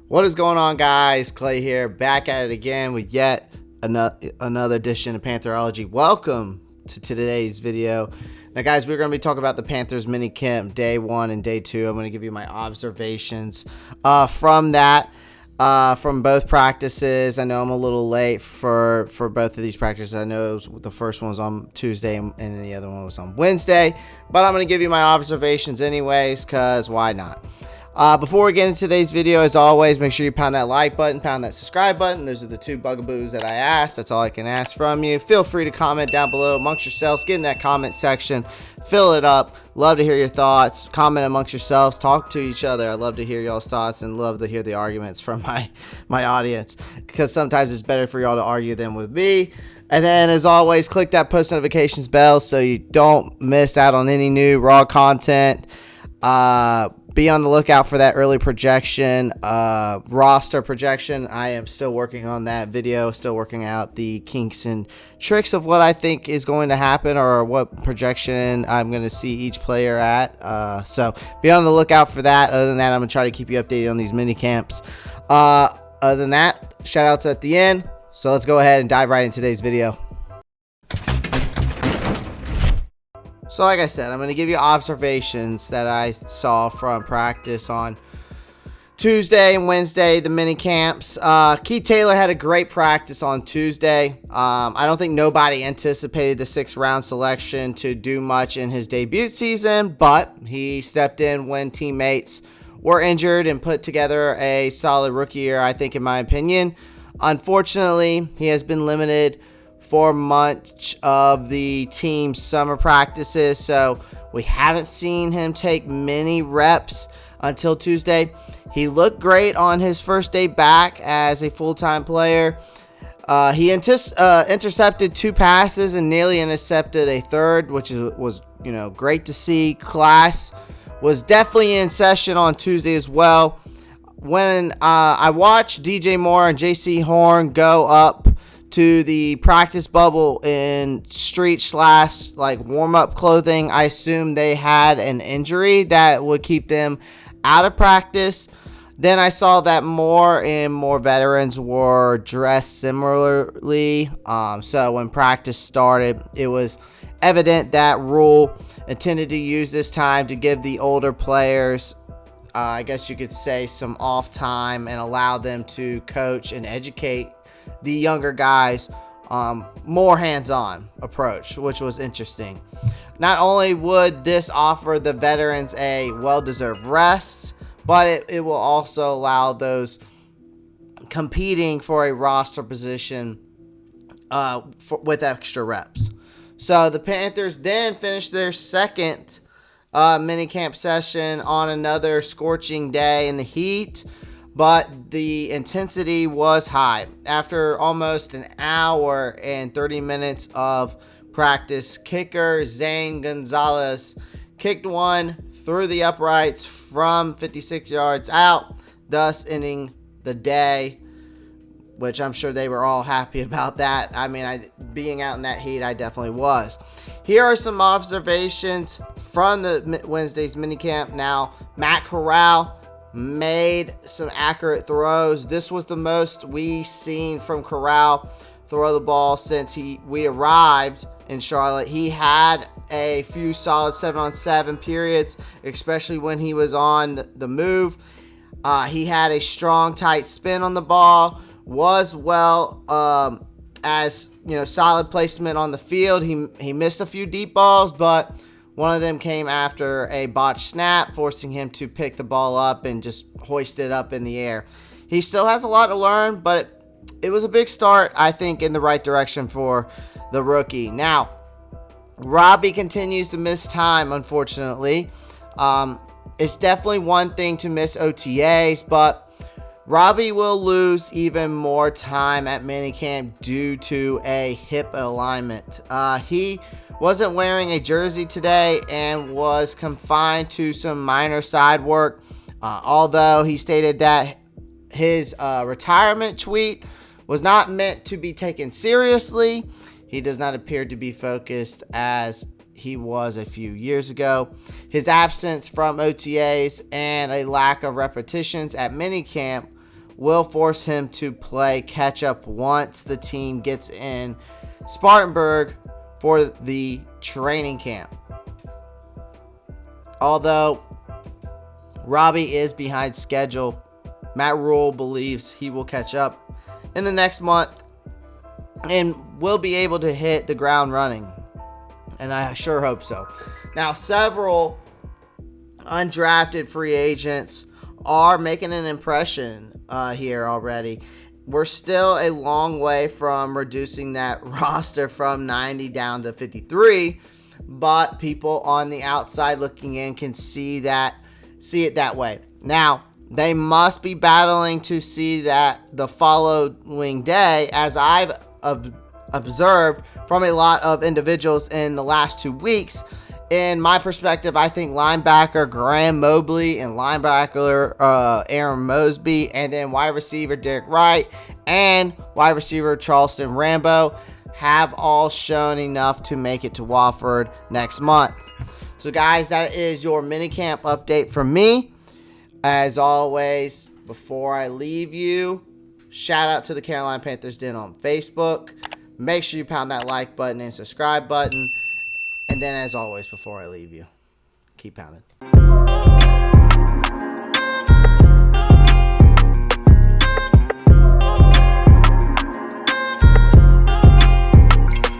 What is going on, guys? Clay here, back at it again with yet another edition of Pantherology. Welcome to today's video. Now, guys, we're going to be talking about the Panthers minicamp day 1 and day 2. I'm going to give you my observations from both practices. I know I'm a little late for both of these practices. I know the first one was on Tuesday and the other one was on Wednesday, but I'm going to give you my observations anyways, because why not? Before we get into today's video, as always, make sure you pound that like button, pound that subscribe button. Those are the two bugaboos that I asked. That's all I can ask from you. Feel free to comment down below amongst yourselves. Get in that comment section. Fill it up. Love to hear your thoughts. Comment amongst yourselves. Talk to each other. I love to hear y'all's thoughts and love to hear the arguments from my audience, because sometimes it's better for y'all to argue than with me. And then, as always, click that post notifications bell so you don't miss out on any new raw content. Be on the lookout for that early projection, roster projection. I am still working on that video, still working out the kinks and tricks of what I think is going to happen or what projection I'm going to see each player at. So be on the lookout for that. Other than that, I'm going to try to keep you updated on these mini camps. Other than that, shout outs at the end. So let's go ahead and dive right into today's video. So like I said, I'm going to give you observations that I saw from practice on Tuesday and Wednesday, the mini camps. Keith Taylor had a great practice on Tuesday. I don't think nobody anticipated the 6th round selection to do much in his debut season, but he stepped in when teammates were injured and put together a solid rookie year, I think, in my opinion. Unfortunately, he has been limited for much of the team's summer practices, so we haven't seen him take many reps until Tuesday. He looked great on his first day back as a full-time player. He intercepted 2 passes and nearly intercepted a third, which was great to see. Class was definitely in session on Tuesday as well. When I watched DJ Moore and JC Horn go up to the practice bubble in street / warm-up clothing, I assumed they had an injury that would keep them out of practice. Then I saw that more and more veterans were dressed similarly. So when practice started, it was evident that Rule intended to use this time to give the older players, I guess you could say, some off time and allow them to coach and educate the younger guys, more hands-on approach, which was interesting. Not only would this offer the veterans a well-deserved rest, but it will also allow those competing for a roster position with extra reps. So the Panthers then finished their second minicamp session on another scorching day in the heat, but the intensity was high. After almost an hour and 30 minutes of practice, kicker Zane Gonzalez kicked one through the uprights from 56 yards out, thus ending the day, which I'm sure they were all happy about that. I mean, being out in that heat, I definitely was. Here are some observations from the Wednesday's minicamp. Now, Matt Corral made some accurate throws. This was the most we seen from Corral throw the ball since we arrived in Charlotte. He had a few solid 7-on-7 periods, especially when he was on the move. He had a strong, tight spin on the ball, was solid placement on the field. He missed a few deep balls, but one of them came after a botched snap, forcing him to pick the ball up and just hoist it up in the air. He still has a lot to learn, but it was a big start, I think, in the right direction for the rookie. Now, Robbie continues to miss time, unfortunately. It's definitely one thing to miss OTAs, but Robbie will lose even more time at minicamp due to a hip alignment. He wasn't wearing a jersey today and was confined to some minor side work, although he stated that his retirement tweet was not meant to be taken seriously. He does not appear to be focused as he was a few years ago. His absence from OTAs and a lack of repetitions at minicamp will force him to play catch up once the team gets in Spartanburg for the training camp. Although Robbie is behind schedule, Matt Rule believes he will catch up in the next month and will be able to hit the ground running. And I sure hope so. Now, several undrafted free agents are making an impression here already. We're still a long way from reducing that roster from 90 down to 53, but people on the outside looking in can see it that way. Now, they must be battling to see that the following day, as I've observed from a lot of individuals in the last 2 weeks. In my perspective, I think linebacker Graham Mobley and linebacker Aaron Mosby, and then wide receiver Derek Wright and wide receiver Charleston Rambo have all shown enough to make it to Wofford next month. So guys, that is your minicamp update from me. As always, before I leave you, shout out to the Carolina Panthers Den on Facebook. Make sure you pound that like button and subscribe button. And then, as always, before I leave you, keep pounding.